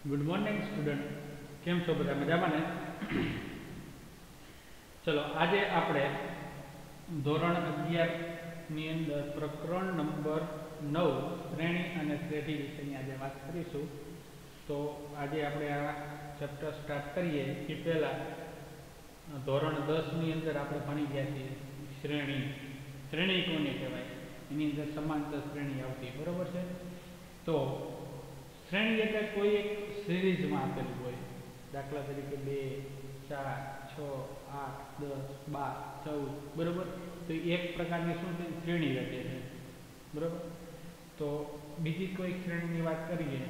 Good morning student केम छो बधा मजामां ने। चलो आज आपणे धोरण 11 ની અંદર પ્રકરણ નંબર 9 શ્રેણી અને શ્રેઢી વિશેની આજે વાત કરીશું। તો આજે આપણે આ ચેપ્ટર સ્ટાર્ટ કરીએ એ પહેલા ધોરણ 10 ની અંદર આપણે ભણી ગયા છીએ શ્રેણી। શ્રેણી કોને કહેવાય, એની અંદર સમાંતર શ્રેણી આવતી, બરોબર છે। તો श्रेणी एटले कोई एक सीरीज में आपेलू होय, दाखला तरीके 2, 4, 6, 8, 10, 12, 14, बराबर। तो एक प्रकारनी शुं छे श्रेणी रचे छे, बराबर। तो बीजी कोई श्रेणी की बात करिए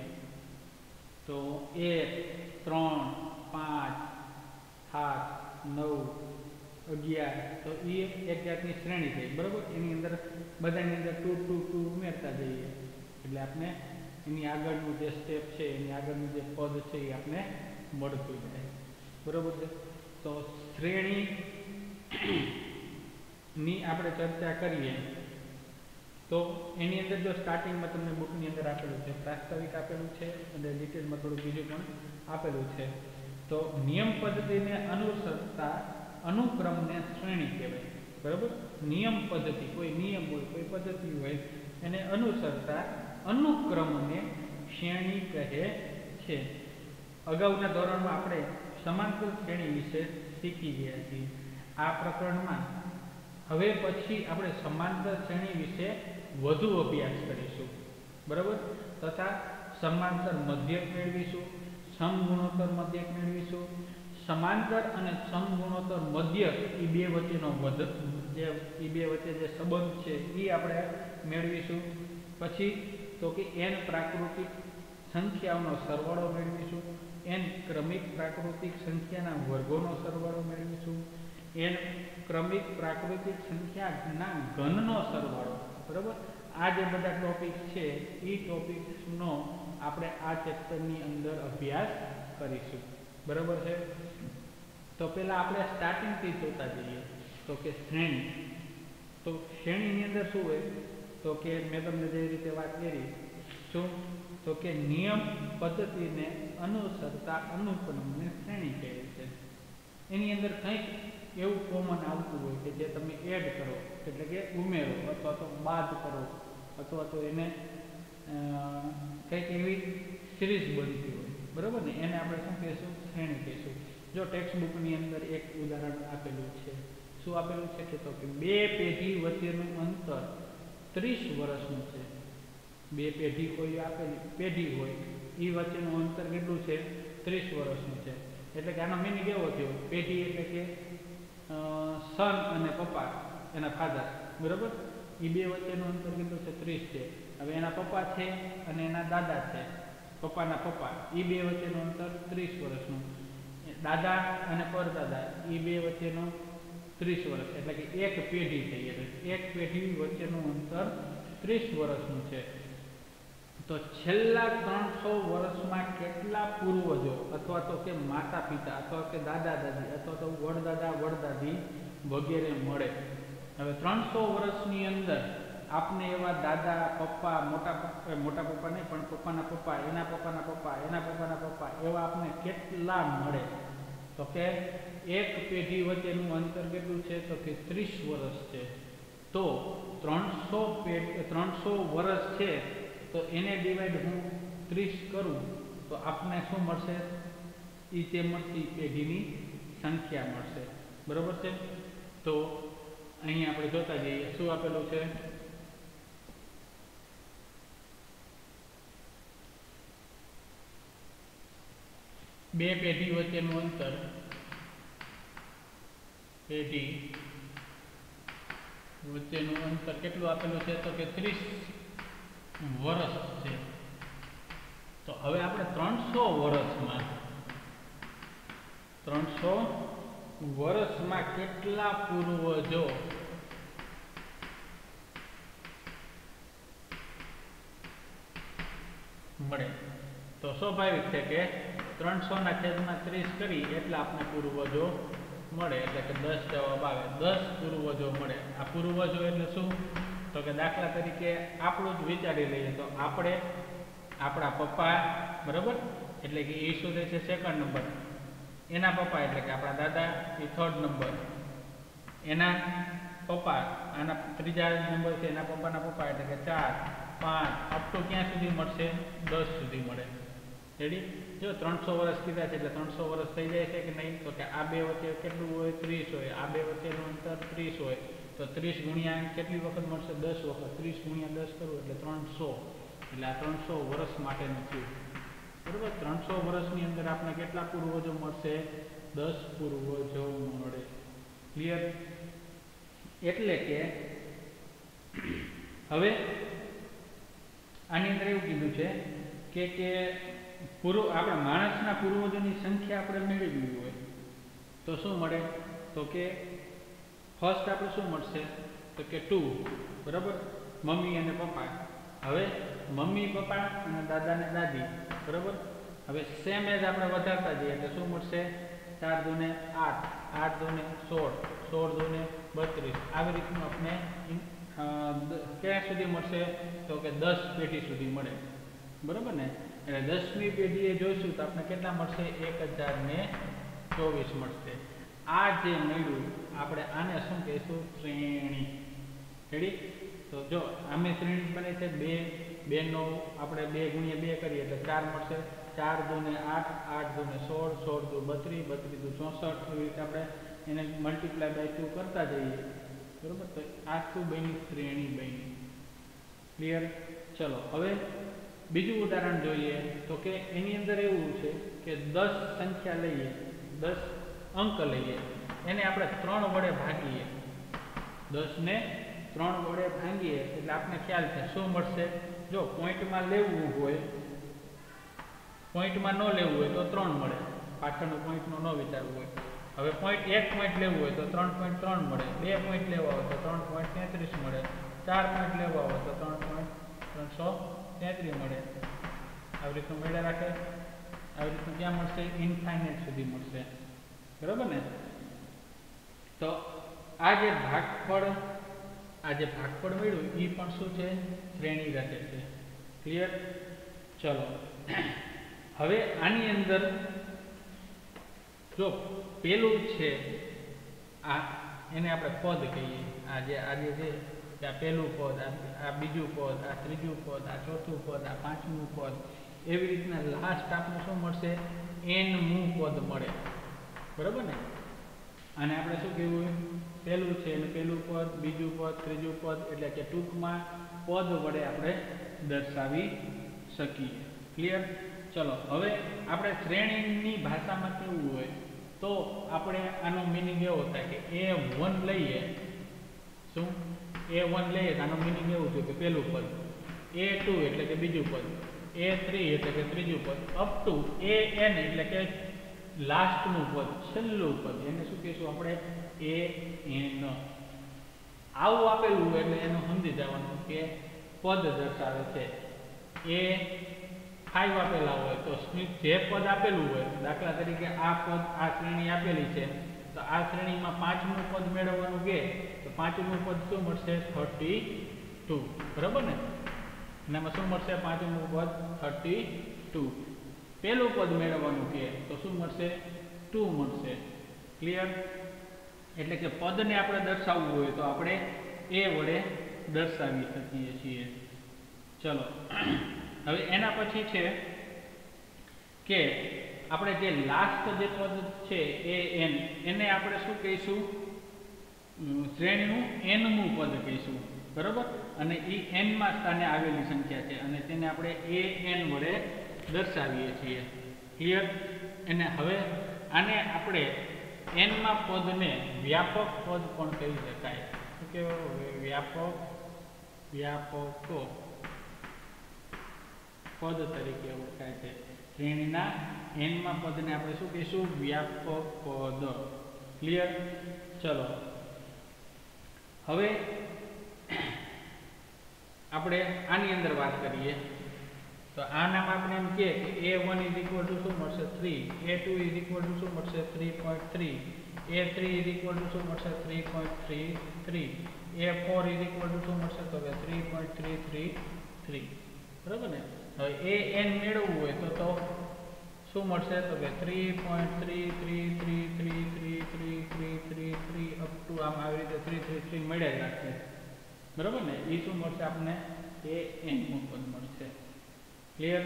तो 1, 3, 5, 7, 9, 11, तो ये एक जातनी श्रेणी थई, बराबर। एनी अंदर बधानी अंदर 2 2 2 उमेरता जईए એટલે આપણે એની આગળનું જે સ્ટેપ છે, એની આગળનું જે પદ છે એ આપણે મળતું જાય, બરોબર છે। તો શ્રેણીની આપણે ચર્ચા કરીએ તો એની અંદર જો સ્ટાર્ટિંગમાં તમને બુકની અંદર આપેલું છે, પ્રાસ્તાવિક આપેલું છે અને ડિટેલમાં થોડું બીજું પણ આપેલું છે। તો નિયમ પદ્ધતિને અનુસરતા અનુક્રમને શ્રેણી કહેવાય, બરાબર। નિયમ પદ્ધતિ, કોઈ નિયમ હોય, કોઈ પદ્ધતિ હોય, એને અનુસરતા अनुक्रमने श्रेणी कहे छे। अगाउना धोरणमां आपणे समांतर श्रेणी विषे शीखी गया छीए। आ प्रकरणमां हवे पछी आपणे समांतर श्रेणी विषे वधु अभ्यास करीशुं, बराबर। तथा समांतर मध्यक मेळवीशुं, समगुणोत्तर मध्यक मेळवीशुं। समांतर अने समगुणोत्तर मध्यक ई बे वच्चेनो ई बे वच्चे जे संबंध छे ई आपणे मेळवीशुं। पछी तो कि n प्राकृतिक संख्याओं सरवाळो मेळवीशुं, n क्रमिक प्राकृतिक संख्याना वर्गोनो सरवाळो मेळवीशुं, n क्रमिक प्राकृतिक संख्याना घननो सरवाळो, बराबर। आ जे बधा टॉपिक छे ई टॉपिक्सनो आपणे आ चेप्टरनी अंदर अभ्यास करीशुं, बराबर छे। तो पहेला आपणे स्टार्टिंग थी जोता जईए तो कि श्रेणी। तो श्रेणीनी अंदर शुं होय तो कि मैं तमने जे रीते बात करी शुं तो कि नियम पद्धति ने अनुसरता अनुक्रमने श्रेणी कहे छे। एनी अंदर कंईक एवुं कॉमन आवतुं होय कि जे तमे एड करो एटले के उमेरो अथवा तो बाद करो अथवा तो एने कंईक एवी सीरीज बनती होय, बराबर ने, एने आपणे शुं कहीशुं श्रेणी कहीशुं। जो टेक्स्ट बुकनी अंदर एक उदाहरण आपेलुं छे, शुं आपेलुं छे के तो कि बे पेढ़ी वच्चेनुं अंतर 30 वर्षनुं छे। बे पेढ़ी कोई आपेली पेढ़ी होय ई वच्चेनुं अंतर केटलुं छे 30 वर्षनुं छे। एटले के आनो मीनिंग एवो थयो, पेढ़ी एटले के सन अने पप्पा एना फाधर, बराबर। ई बे वच्चेनुं अंतर केटलुं छे 30 छे। हवे एना पप्पा छे अने एना दादा छे, पप्पाना पप्पा, ई बे वच्चेनुं अंतर 30 वर्षनुं। दादा अने परदादा ई बे वच्चेनुं 30 वर्ष, एटले के एक पेढ़ी थई, एटले एक पेढ़ी वच्चेनुं अंतर 30 वर्षनुं छे। तो छेल्ला 300 वर्षमां केटला पूर्वजो अथवा तो के माता पिता अथवा के दादा दादी अथवा तो वडदादा वडदादी वगैरे मळे। हवे 300 वर्षनी अंदर आपने एवा दादा पप्पा मोटा पप्पा नहीं पण पप्पाना पप्पा एना पप्पाना पप्पा एना पप्पाना पप्पा एवा आपने केटला मळे तो के एक पेढ़ी वच्चेनुं अंतर केटलुं छे तो कि 30 वर्ष छे। तो 300 वर्ष छे तो एने डिवाइड हूँ 30 करूँ तो आपने शू मळशे ई ते मळती पेढ़ीनी संख्या मळशे, बराबर छे। तो अहीं आपणे जोता जईए शुं आपेलुं छे बे पेढ़ी वच्चेनुं अंतर, पेढ़ी वच्चेनुं अंतर केटलुं आपेलुं छे तो कि 30 वर्ष छे। तो हवे आपणे 300 वर्षमां केटला पूर्वजो मळे। तो स्वाभाविक है कि 300 ना छेदमां 30 करी एटले आपने पूर्वजो मळे, एटले के 10 जवाब आवे, 10 पूर्वजो मळे। आ पूर्वजो एटले शुं तो कि दाखला तरीके आपणुं ज विचारी लईए तो आपणे आपणा पप्पा बराबर એટલે કે એ શોધે છે સેકન્ડ નંબર, એના પપ્પા એટલે કે આપણા દાદા એ થર્ડ નંબર, એના પપ્પા આના ત્રીજા નંબર છે, એના પપ્પાના પપ્પા એટલે કે 4 5 અપ ટુ ક્યાં સુધી મળશે 10 સુધી મળે. રેડી? જો 300 વર્ષ કીધા છે એટલે 300 વર્ષ થઈ જાય છે કે નહીં? તો કે આ બે વચ્ચે કેટલું હોય? 30 હોય. આ બે વચ્ચેનું અંતર 30 હોય તો 30 ગુણ્યા કેટલી વખત મળશે? 10 વખત. 30 ગુણ્યા 10 કરવું એટલે 300, એટલે આ 300 વર્ષ માટેનું થયું. બરોબર? 300 વર્ષની અંદર આપણે કેટલા પૂર્વજો મળશે? 10 પૂર્વજો મળે. ક્લિયર? એટલે કે હવે આની અંદર એવું કીધું છે કે આપણે માણસના પૂર્વજોની સંખ્યા આપણે મેળવવી હોય તો શું મળે? તો કે ફર્સ્ટ આપણે શું મળશે? તો કે 2. બરાબર? મમ્મી અને પપ્પા. હવે મમ્મી પપ્પા અને દાદા ને દાદી. બરાબર? હવે સેમ એજ આપણે વધારતા જઈએ તો શું મળશે? 4 દૂને 8, 8 દૂને 16, 16 દૂને 32. આવી રીતનું આપણે ક્યાં સુધી મળશે? તો કે 10 પેઢી સુધી મળે. બરાબર ને? એટલે 10મી પેઢીએ જોઈશું તો આપણે કેટલા મળશે? 1024 મળશે. આ જે મળ્યું આપણે આને શું કહીશું? શ્રેણી. રેડી? તો જો આમે શ્રેણી બને છે 2, 2 નો આપણે 2 ગુણ્યા 2 કરીએ એટલે 4 મળશે. 4 દૂને 8, 8 દૂને 16, 16 દૂ 32, 32 દૂ 64. એવી રીતે આપણે એને મલ્ટીપ્લાય બાય 2 કરતા જઈએ. બરોબર? તો આ શું બની? શ્રેણી બની. ક્લિયર? ચલો હવે બીજું ઉદાહરણ જોઈએ તો કે એની અંદર એવું છે કે 10 સંખ્યા લઈએ, 10 અંક લઈએ, એને આપણે 3 વડે ભાગીએ. 10 ને 3 વડે ભાંગીએ એટલે આપણે ખ્યાલ છે શું મળશે? જો પોઈન્ટમાં લેવું હોય, પોઈન્ટમાં ન લેવું હોય તો 3 મળે. પાછળનું પોઈન્ટનું ન વિચારવું હોય. હવે એક પોઈન્ટ લેવું હોય તો 3.3 મળે. 2 પોઈન્ટ લેવા હોય તો 3.33 મળે. 4 પોઈન્ટ લેવા હોય તો 3.333 મળે. આવી રીતનું મળ્યા રાખે. આવી રીતનું ક્યાં મળશે? ઇન્ફાઇનાઇટ સુધી મળશે. બરાબર ને? તો આ જે ભાગફળ મળ્યું એ પણ શું છે? શ્રેણી રચે છે. ક્લિયર? ચલો હવે આની અંદર જો પેલું છે આ, એને આપણે પદ કહીએ. આજે છે આ પહેલું પદ, આ બીજું પદ, આ ત્રીજું પદ, આ ચોથું પદ, આ પાંચમું પદ. એવી રીતના લાસ્ટ આપણે શું મળશે? n-મું પદ મળે. બરાબર ને? અને આપણે શું કહેવું? પહેલું છે એટલે પહેલું પદ, બીજું પદ, ત્રીજું પદ, એટલે કે ટૂંકમાં પદ વડે આપણે દર્શાવી શકીએ. ક્લિયર? ચલો હવે આપણે શ્રેણીની ભાષામાં કેવું હોય તો આપણે આનો મિનિંગ એવો થાય કે A1 લઈએ. શું? A1 લઈએ તો આનો મિનિંગ એવું છે કે પહેલું પદ, A2 એટલે કે બીજું પદ, A3 એટલે કે ત્રીજું પદ, અપ ટુ AN એટલે કે લાસ્ટનું પદ, છેલ્લું પદ. એને શું કહીશું આપણે? AN. આવું આપેલું હોય એટલે એનું સમજી જવાનું કે પદ દર્શાવે છે. A5 આપેલા હોય તો જે પદ આપેલું હોય, દાખલા તરીકે આ પદ, આ શ્રેણી આપેલી છે તો આ શ્રેણીમાં 5મું પદ મેળવવાનું કે તો 5મું પદ શું મળશે? 32. બરાબર ને? એનામાં શું મળશે? 5મું પદ 32. પહેલું પદ મેળવવાનું કે તો શું મળશે? 2 મળશે. ક્લિયર? એટલે કે પદને આપણે દર્શાવવું હોય તો આપણે એ વડે દર્શાવી શકીએ છીએ. ચલો હવે એના પછી છે કે આપણે જે લાસ્ટ જે પદ છે AN, એને આપણે શું કહીશું? શ્રેણીનું n-મું પદ કહીશું. બરાબર? અને એ n-માં સ્થાને આવેલી સંખ્યા છે અને તેને આપણે AN વડે દર્શાવીએ છીએ. ક્લિયર? અને હવે આને આપણે n-માં પદને વ્યાપક પદ પણ કહી શકાય. શું કહેવાય? વ્યાપક પદ તરીકે ઓળખાય છે. શ્રેણીના n-માં પદને આપણે શું કહીશું? વ્યાપક પદ. ક્લિયર? ચલો હવે આપણે આની અંદર વાત કરીએ તો આનામાં આપણે એમ કહે કે A1 શું મળશે? 3, A2 શું મળશે? 3.3, A3 શું મળશે? 3.33, A4 શું મળશે? તો 3.333. બરાબર ને? હવે AN મેળવવું હોય તો શું મળશે તો કે 3.3333333333 અપ ટુ આમ આવી રીતે 333 મળ્યા જ રાખશે બરાબર ને એ શું મળશે આપણને એ n નું પદ મળશે ક્લિયર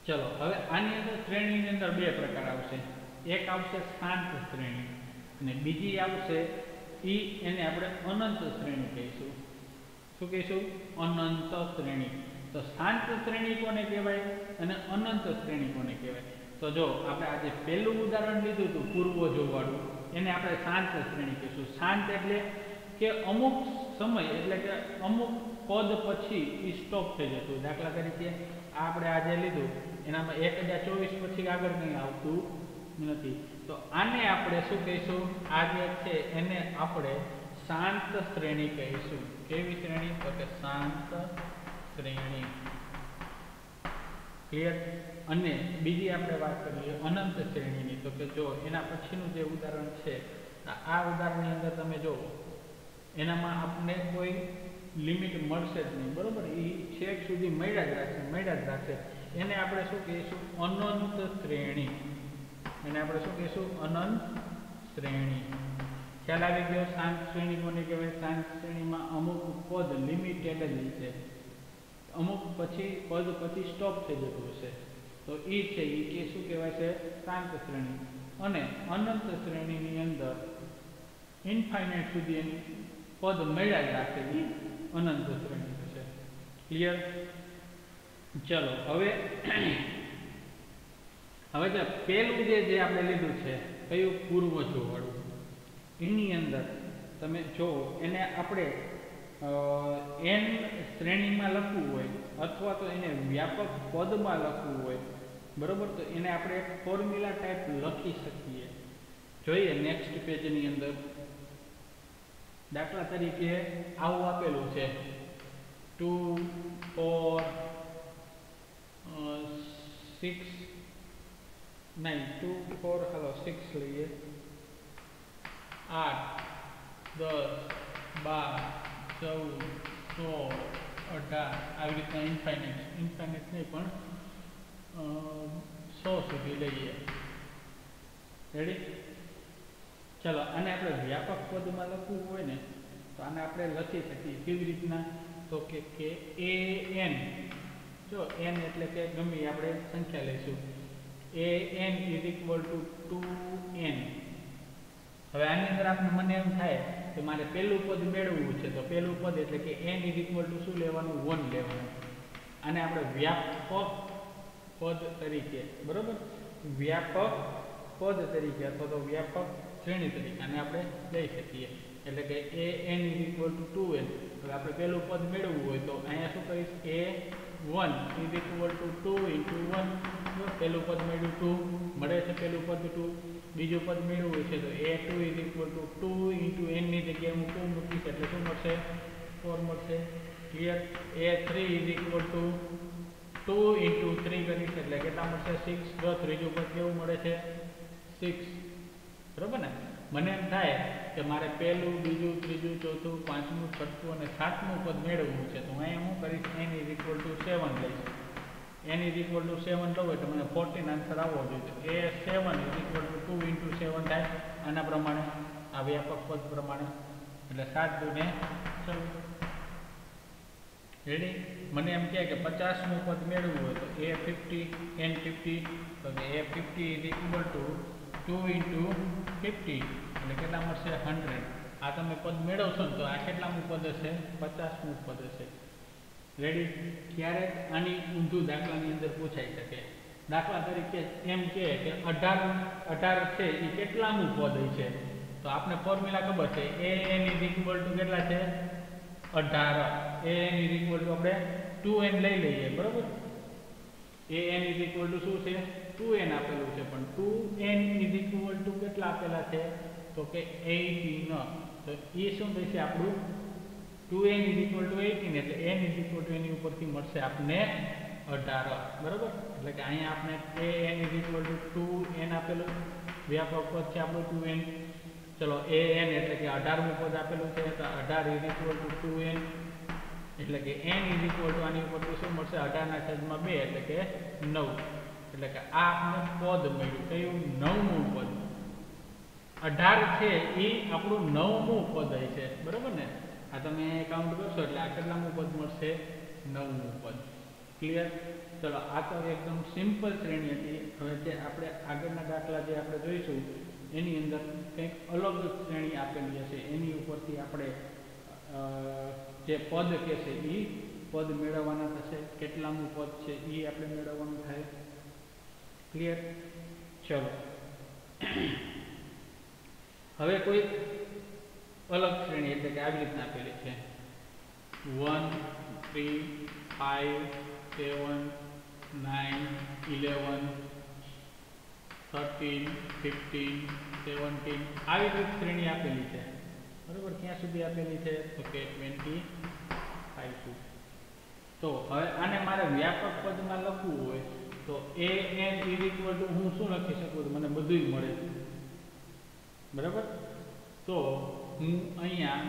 ચલો હવે આની અંદર શ્રેણીની અંદર બે પ્રકાર આવશે એક આવશે શાંત શ્રેણી અને બીજી આવશે એને આપણે અનંત શ્રેણી કહીશું શું કહીશું અનંત શ્રેણી તો શાંત શ્રેણી કોને કહેવાય અને અનંત શ્રેણી કોને કહેવાય તો જો આપણે આજે પહેલું ઉદાહરણ લીધું હતું પૂર્વજો વાળું એને આપણે શાંત શ્રેણી કહીશું શાંત એટલે કે અમુક સમય એટલે કે અમુક પદ પછી એ સ્ટોપ થઈ જતું દાખલા તરીકે આપણે આજે લીધું એનામાં 1024 પછી આગળ કંઈ આવતું નથી તો આને આપણે શું કહીશું આ જે છે એને આપણે શાંત શ્રેણી કહીશું કેવી શ્રેણી તો કે શાંત શ્રેણી ક્લિયર અને બીજી આપણે વાત કરીએ અનંત શ્રેણીની તો કે જો એના પછીનું જે ઉદાહરણ છે આ ઉદાહરણની અંદર તમે જુઓ એનામાં આપણને કોઈ લિમિટ મળશે જ નહીં બરોબર એ છેક સુધી મળ્યા જ રાખશે એને આપણે શું કહીશું અનંત શ્રેણી એને આપણે શું કહીશું અનંત શ્રેણી ખ્યાલ આવી ગયો શાંત શ્રેણી કોને કહેવાય શાંત શ્રેણીમાં અમુક પદ લિમિટેડ જ છે અમુક પછી પદ પછી સ્ટોપ થઈ જતું હશે તો એ છે એ કે શું કહેવાય છે શાંત શ્રેણી અને અનંત શ્રેણીની અંદર ઇન્ફાઇનાઇટ સુધી પદ મળ્યા જ રાખે એ અનંત શ્રેણી થશે ક્લિયર ચલો હવે જે પહેલું જે આપણે લીધું છે કયું પૂર્વજો વાળું એની અંદર તમે જો એને આપણે n શ્રેણીમાં લખવું હોય અથવા તો એને વ્યાપક પદમાં લખવું હોય બરોબર તો એને આપણે એક ફોર્મ્યુલા ટાઈપ લખી શકીએ જોઈએ નેક્સ્ટ પેજની અંદર દાખલા તરીકે આવું આપેલું છે 2 4 6 9 2 4 હાલો 6 લઈએ 8 10 12 14 16 18 આવી રીતના ઇન્ફાઇનાઇટ નહીં પણ 100 સુધી લઈએ રેડી ચલો આને આપણે વ્યાપક પદમાં લખવું હોય ને તો આને આપણે લખી શકીએ કેવી રીતના તો કે an જો n એટલે કે ગમે આપણે સંખ્યા લઈશું an = 2n હવે આની અંદર આપણે મને એમ થાય કે મારે પહેલું પદ મેળવવું છે તો પહેલું પદ એટલે કે n = શું લેવાનું 1 લેવાનું આને આપણે વ્યાપક પદ તરીકે બરોબર વ્યાપક પદ તરીકે અથવા તો વ્યાપક શ્રેણી તરીકે આને આપણે લઈ શકીએ એટલે કે an = 2n હવે આપણે પહેલું પદ મેળવવું હોય તો અહીંયા શું કરીશ a1 = 2 × 1 જો પહેલું પદ મેળવ્યું 2 મળે છે પહેલું પદ 2 બીજું પદ મેળવવું છે તો a2 = 2 × n ની જગ્યાએ હું 2 મૂકીશ એટલે શું મળશે 4 મળશે ક્લિયર a3 = 2 × 3 કરીશ એટલે કેટલા મળશે 6 જો ત્રીજું પદ કેવું મળે છે 6 બરોબર ને મને એમ થાય કે મારે પહેલું બીજું ત્રીજું ચોથું પાંચમું છઠ્ઠું અને સાતમું પદ મેળવવું છે તો અહીંયા હું કરીશ n = 7 લઈશ n = 7 લઉં એટલે મને 14 આન્સર આવવો જોઈએ a7 = 2 × 7 થાય આના પ્રમાણે આ વ્યાપક પદ પ્રમાણે એટલે 7 × 2 રેડી મને એમ કહે કે 50મું પદ મેળવવું હોય તો a50 n50 તો કે a50 = 2 × 50 એટલે કેટલા મળશે 100 આ તમે પદ મેળવશો ને તો આ કેટલામું પદ હશે 50મું પદ હશે રેડી ક્યારેક આની ઊંધું દાખલાની અંદર પૂછાઈ શકે દાખલા તરીકે એમ કહે કે 18 છે એ કેટલામું પદ છે તો આપણે ફોર્મ્યુલા ખબર છે an = કેટલા છે 18 an = આપણે 2n લઈ લઈએ બરોબર an = શું છે 2n આપેલું છે પણ 2n = કેટલા આપેલા છે તો કે 18 તો એ શું થશે આપણું 2n = 18 એટલે n એની ઉપરથી મળશે આપણને 18 બરોબર એટલે કે અહીંયા આપણે an = 2n આપેલું વ્યાપક પદ છે આપણું 2n ચલો an એટલે કે 18મું પદ આપેલું છે તો 18 = 2n એટલે કે n = આની ઉપરથી શું મળશે 18 ના છેદમાં 2 એટલે કે 9 એટલે કે આ આપણે પદ મળ્યું કયું નવમું પદ 18 છે એ આપણું નવમું પદ છે બરાબર ને આ તમે કાઉન્ટ કરશો એટલે આ કેટલામું પદ મળશે નવમું પદ ક્લિયર ચલો આ તો એકદમ સિમ્પલ શ્રેણી હતી હવે જે આપણે આગળના દાખલા જે આપણે જોઈશું એની અંદર કંઈક અલગ શ્રેણી આપેલી હશે એની ઉપરથી આપણે જે પદ કે છે એ પદ મેળવવાના થશે કેટલામું પદ છે એ આપણે મેળવવાનું થાય ક્લિયર ચલો હવે કોઈ અલગ શ્રેણી એટલે કે આવી રીતના આપેલી છે 1 3 5 7 9 11 13 15 17 આવી રીતે શ્રેણી આપેલી છે બરાબર ક્યાં સુધી આપેલી છે તો કે 25 સુધી તો હવે આને મારે વ્યાપક પદમાં લખવું હોય તો an હું શું લખી શકું મને બધુંય મળે બરાબર તો હું અહીંયા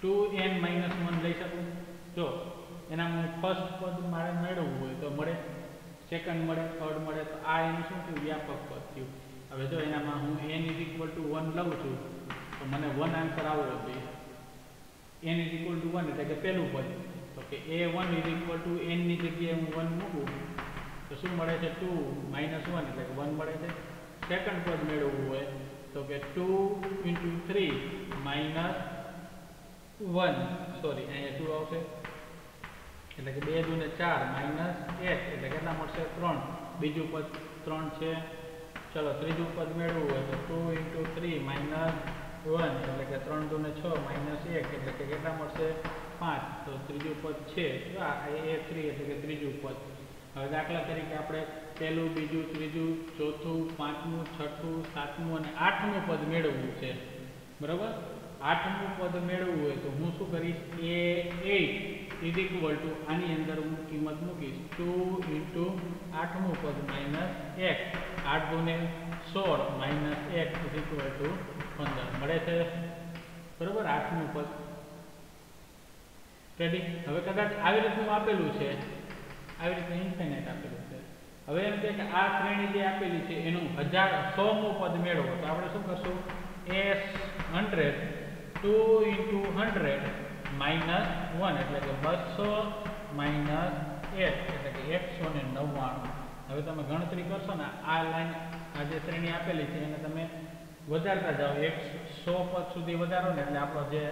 2n-1 લઈ શકું જો એના ફર્સ્ટ પદ મારે મેળવવું હોય તો મળે સેકન્ડ મળે થર્ડ મળે તો આ એનું શું થયું વ્યાપક પદ થયું હવે જો એનામાં હું n=1 લઉં છું તો મને 1 આન્સર આવવો જોઈએ n=1 એટલે કે પહેલું પદ તો કે a1 n ની જગ્યાએ હું 1 મૂકું તો શું મળે છે 2 - 1 એટલે કે 1 મળે છે સેકન્ડ પદ મેળવવું હોય તો કે 2 × 3 - 1 સોરી અહીંયા 2 આવશે એટલે કે 2 × 2 = 4 - 1 એટલે કેટલા મળશે 3 બીજું પદ 3 છે ચલો ત્રીજું પદ મેળવવું હોય તો 2 × 3 - 1 એટલે કે 3 × 2 = 6 - 1 એટલે કે કેટલા મળશે 5 તો ત્રીજું પદ છે આ a3 એટલે કે ત્રીજું પદ હવે દાખલા તરીકે આપણે પહેલું બીજું ત્રીજું ચોથું પાંચમું છઠ્ઠું સાતમું અને આઠમું પદ મેળવવું છે બરાબર આઠમું પદ મેળવવું હોય તો હું શું કરીશ a8 આની અંદર હું કિંમત મૂકીશ 2 × આઠમું પદ - 1 8 × 2 = 16 - 1 15 મળે છે બરાબર આઠમું પદ રેડી હવે કદાચ આવી રીતનું આપેલું છે આવી રીતે ઇન્ફિનિટ આપેલું છે હવે એમ કે આ શ્રેણી જે આપેલી છે એનું 100મું પદ મેળવો તો આપણે શું કરશું s100 2 × 100 - 1 એટલે કે 200 - 1 એટલે કે 199 હવે તમે ગણતરી કરશો ને આ લાઈન આ જે શ્રેણી આપેલી છે એને તમે વધારતા જાઓ 100 પદ સુધી વધારો ને એટલે આપણો જે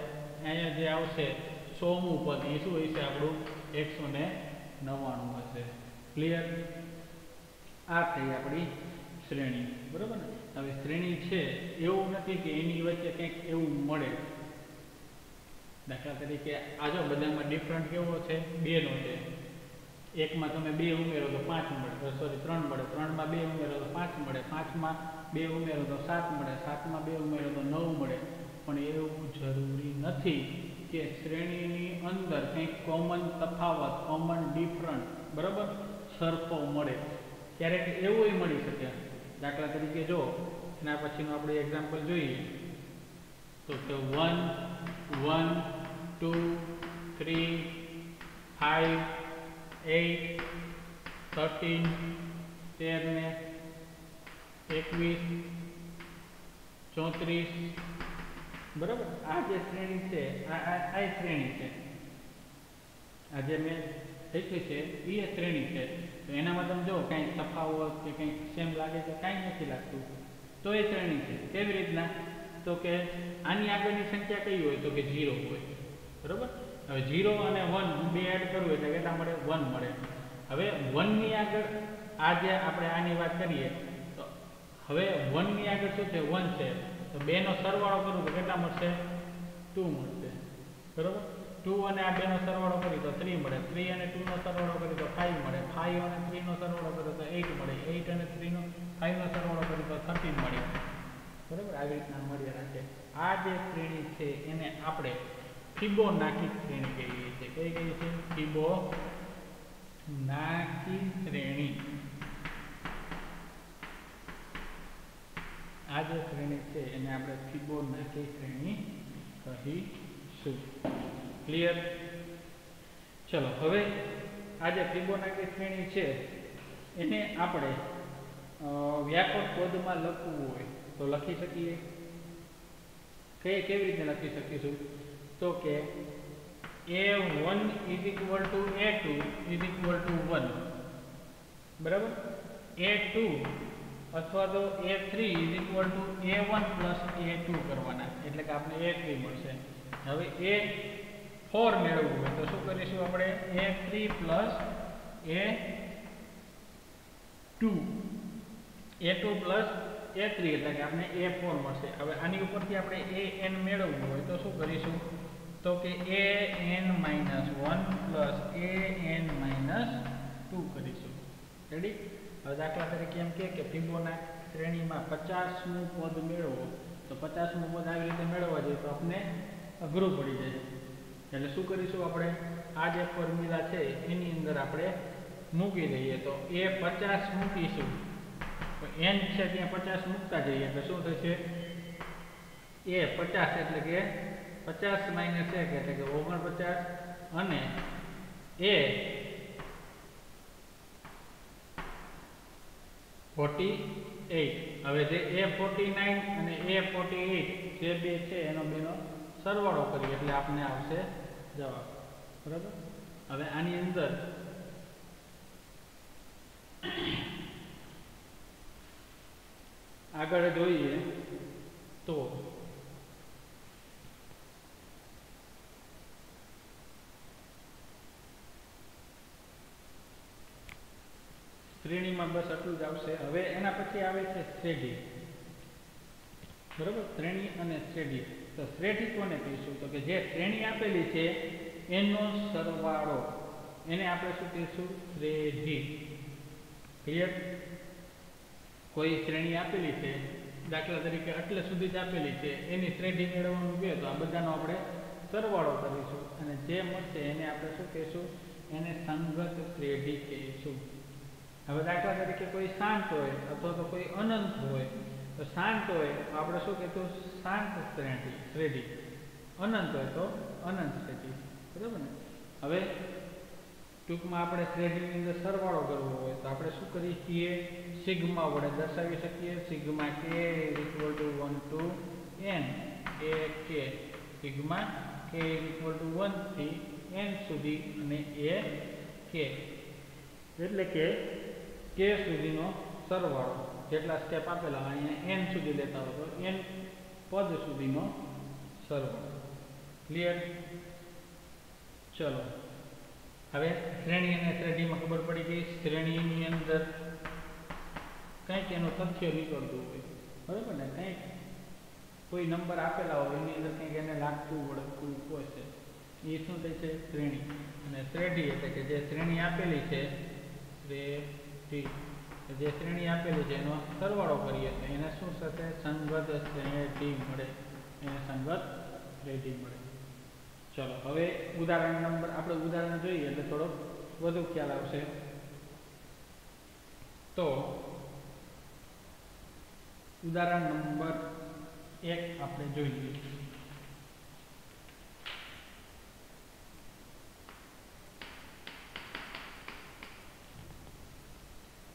અહીંયા જે આવશે 100મું પદ એ શું હશે આપણું 199 હશે ક્લિયર આ થઈ આપણી શ્રેણી બરાબર ને હવે શ્રેણી છે એવું નથી કે એની વચ્ચે કંઈક એવું મળે દાખલા તરીકે આ જો બધામાં ડિફરન્ટ કેવો છે 2 નો છે એકમાં તમે 2 ઉમેરો તો 5 મળે સોરી 3 મળે 3માં 2 ઉમેરો તો 5 મળે 5માં 2 ઉમેરો તો 7 મળે 7માં 2 ઉમેરો તો 9 મળે પણ એવું જરૂરી નથી કે શ્રેણીની અંદર કંઈક કોમન તફાવત કોમન ડિફરન્ટ બરાબર સરખો મળે ક્યારેક એવું મળી શકે દાખલા તરીકે જો એના પછીનું આપણે એક્ઝામ્પલ જોઈએ તો કે 1 1 2 3 5 8 13 13 ને 21 34 બરાબર આ જે શ્રેણી છે આ શ્રેણી છે આ જે મેં લખી છે એ શ્રેણી છે તો એનામાં તમે જો કંઈ તફાવત કે કંઈ સેમ લાગે છે કાંઈ નથી લાગતું તો એ શ્રેણી છે કેવી રીતના તો કે આની આગળની સંખ્યા કઈ હોય તો કે 0 હોય બરાબર હવે 0 અને 1 બે એડ કરવું એટલે કેટલા મળે 1 મળે હવે 1 ની આગળ આ જે આપણે આની વાત કરીએ તો હવે 1 ની આગળ શું છે 1 છે તો બેનો સરવાળો કરું તો કેટલા મળશે 2 મળશે બરાબર 2 અને આ બેનો સરવાળો કરી તો 3 મળે 3 અને 2 નો સરવાળો કરી તો 5 મળે 5 અને 3 નો સરવાળો કર્યો તો 8 મળે 8 અને 3 નો 5 નો સરવાળો કરી તો 13 મળે બરાબર આવી રીતના મળ્યા રાખે આ જે શ્રેણી છે એને આપણે ફિબોનાચી શ્રેણી કહીએ છીએ કઈ કહીએ છીએ ફિબોનાચી શ્રેણી આ જે શ્રેણી છે એને આપણે ફિબોનાચી શ્રેણી કહીશું ક્લિયર ચલો હવે આ જે ફિબોનાચી શ્રેણી છે એને આપણે વ્યાપક પદમાં લખવું હોય તો લખી શકીએ. કેવી રીતે લખી શકીશું? તો કે a1 is equal to a2 is equal to 1, બરાબર. a2 અથવા તો a3 is equal to a1 plus a2 કરવાના, એટલે કે આપણે a3 મળશે. હવે a4 મેળવવું હોય તો શું કરીશું આપણે? a3 plus a2 plus a3 એટલે કે આપણે a4 મળશે. હવે આની ઉપરથી આપણે an મેળવવું હોય તો શું કરીશું? તો કે an minus 1 plus an minus 2 કરીશું. રેડી? હવે દાખલા તરીકે એમ કે ફિબોનાચી શ્રેણીમાં 50મું પદ મેળવો, તો 50મું પદ આવી રીતે મેળવવા જોઈએ તો આપણે અઘરું પડી જાય. એટલે શું કરીશું આપણે? આ જે ફોર્મ્યુલા છે એની અંદર આપણે મૂકી દઈએ. તો એ 50 મૂકીશું તો n છે ત્યાં 50 મૂકતા જઈએ એટલે શું થશે? એ 50 એટલે કે 50 minus 1 એટલે કે 49 અને એ 48. હવે જે a49 અને a48 જે બે છે એનો બેનો સરવાળો કરીએ એટલે આપણે આવશે જવાબ. બરાબર. હવે આની અંદર આગળ જોઈએ તો શ્રેણીમાં બસ આટલું જ આવશે. હવે એના પછી આવે છે શ્રેઢી. બરાબર. શ્રેણી અને શ્રેઢી. તો શ્રેઢી કોને કહીશું? તો કે જે શ્રેણી આપેલી છે એનો સરવાળો, એને આપણે શું કહીશું? શ્રેઢી. ક્લિયર? કોઈ શ્રેણી આપેલી છે, દાખલા તરીકે એટલે સુધી જ આપેલી છે, એની શ્રેઢી મેળવવાનું કહે તો આ બધાનો આપણે સરવાળો કરીશું અને જે મળશે એને આપણે શું કહીશું? એને સંગત શ્રેઢી કહીશું. હવે દાખલા તરીકે કોઈ શાંત હોય અથવા તો કોઈ અનંત હોય, તો શાંત હોય તો આપણે શું કહીશું? શાંત શ્રેઢી. અનંત હોય તો અનંત શ્રેઢી. બરાબર ને? હવે ટૂંકમાં આપણે શ્રેઢીની અંદર સરવાળો કરવો હોય તો આપણે શું કરીએ છીએ? સિગ્મા વડે દર્શાવી શકીએ. Sigma k equal to 1 to n a k. Sigma k equal to 1 થી n સુધી અને a k એટલે કે k સુધીનો સરવાળો. જેટલા સ્ટેપ આપેલા અહીંયા n સુધી લેતા હોય તો n પદ સુધીનો સરવાળો. ક્લિયર? ચલો હવે શ્રેણી અને શ્રેઢીમાં ખબર પડી ગઈ. શ્રેણીની અંદર કંઈક એનું તથ્ય નીકળતું હોય, બરાબર ને? કંઈક કોઈ નંબર આપેલા હોય એની અંદર કંઈક એને લાગતું વળગતું હોય છે, એ શું થાય છે? શ્રેણી. અને શ્રેઢી એટલે કે જે શ્રેણી આપેલી છે, શ્રેઢી જે શ્રેણી આપેલી છે એનો સરવાળો કરીએ તો એને શું થશે? સંગત શ્રેઢી મળે. એને સંગત શ્રેઢી મળે. ચલો હવે આપણે ઉદાહરણ જોઈએ એટલે થોડો વધુ ખ્યાલ આવશે. તો ઉદાહરણ નંબર 1 આપણે જોઈએ.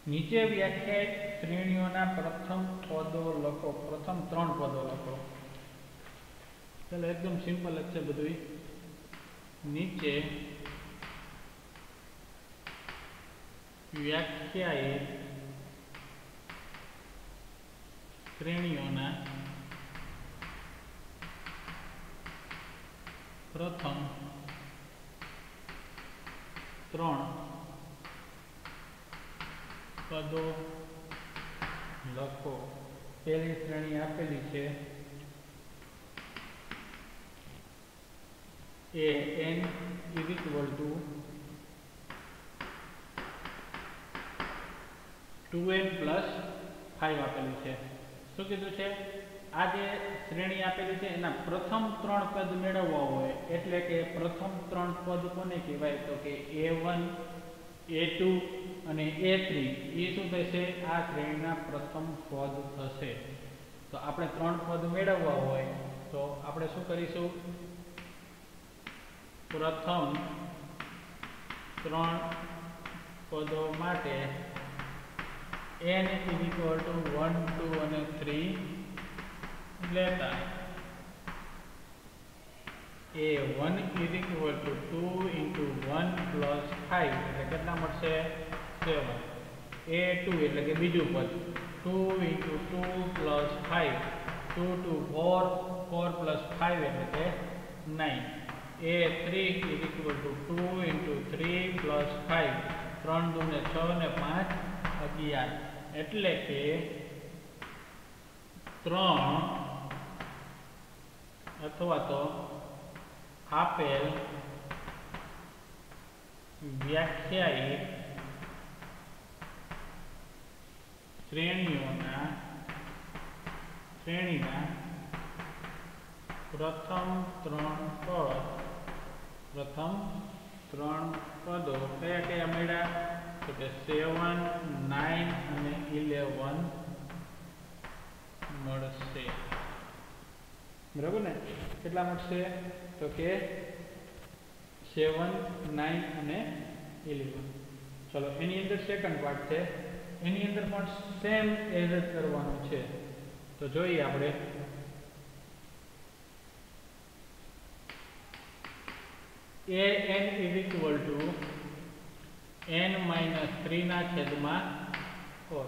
નીચે વ્યાખ્યાયિત શ્રેણીઓના પ્રથમ પદો લખો. પ્રથમ 3 પદો લખો. ચાલો એકદમ સિમ્પલ જ છે બધું. નીચે વ્યાખ્યાયિત શ્રેણીઓના પ્રથમ 3 પદો લખો. પહેલી શ્રેણી આપેલી છે an is equal to 2n plus 5 આપેલું છે. શું કીધું છે? આ જે શ્રેણી આપેલી છે એના પ્રથમ 3 પદ મેળવવા હોય એટલે કે પ્રથમ 3 પદ કોને કહેવાય? તો કે a1 a2 અને a3 એ શું થશે? આ શ્રેણીના પ્રથમ પદ થશે. તો આપણે 3 પદ મેળવવા હોય તો આપણે શું કરીશું? પ્રથમ 3 પદો માટે n is equal to 1, 2 અને 3 લેતા a1 is equal to 2 into 1 plus 5 એટલે કેટલા મળશે 7 a2 એટલે કે બીજું પદ 2 into 2 plus 5 2 to 4 4 plus 5 એટલે કે 9 a3 is equal to 2 into 3 plus 5 3 2 ને 6 ને 5 11 એટલે કે 3 અથવા તો આપેલ વ્યાખ્યાયિત શ્રેણીના પ્રથમ ત્રણ પદો કયા કયા મળ્યા તો કે 7 9 અને 11 મળશે બરાબર ને કેટલા મળશે તો કે 7 9 અને 11 ચલો એની અંદર સેકન્ડ પાર્ટ છે એની અંદર પણ સેમ એઝ જ કરવાનું છે તો જોઈએ આપણે an is equal to n minus 3 ના છેદમાં 4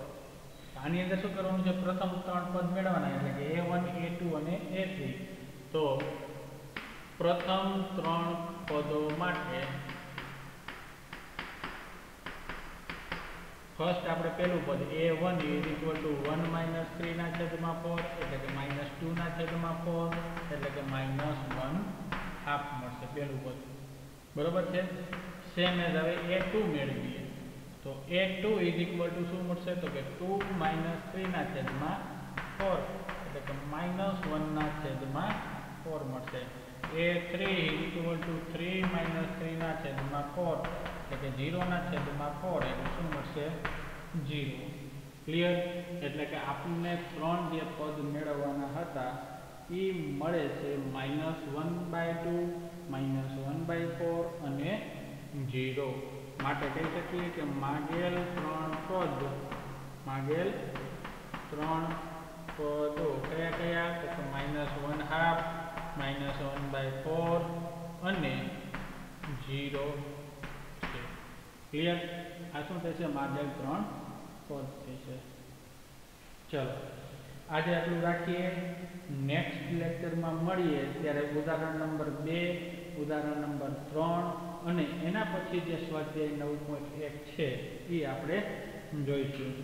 આની અંદર શું કરવાનું છે પ્રથમ ત્રણ પદ મેળવવાના એટલે કે a1 a2 અને a3 તો પ્રથમ ત્રણ પદો માટે ફર્સ્ટ આપણે પહેલું પદ a1 is equal to 1 minus 3 ના છેદમાં 4 એટલે કે minus 2 ના છેદમાં 4 એટલે કે minus 1 half મળશે પહેલું પદ બરોબર છે સેમ એઝ હવે a2 મેળવીએ તો a2 is equal to શું મળશે તો કે 2 minus 3 ના છેદમાં 4 એટલે કે minus 1 ના છેદમાં 4 મળશે a3 is equal to 3 minus 3 ના છેદમાં 4 એટલે કે 0 ના છેદમાં 4 એટલે શું મળશે 0 ક્લિયર એટલે કે આપણને ત્રણ જે પદ મેળવવાના હતા એ મળે છે -1/2 -1/4 અને 0 માટે કહી શકીએ કે માગેલ ત્રણ પદો કયા કયા તો કે -1/2 -1/4 અને 0 છે ક્લિયર આ શું થશે માગેલ ત્રણ પદ થશે ચલો આજે આટલું રાખીએ નેક્સ્ટ લેક્ચરમાં મળીએ ત્યારે ઉદાહરણ નંબર 2 ઉદાહરણ નંબર 3 અને એના પછી જે સ્વાધ્યાય 9.1 છે એ આપણે જોઈશું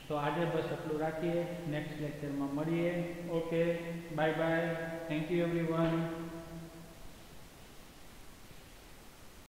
તો આજે બસ આટલું રાખીએ નેક્સ્ટ લેક્ચરમાં મળીએ okay bye bye thank you everyone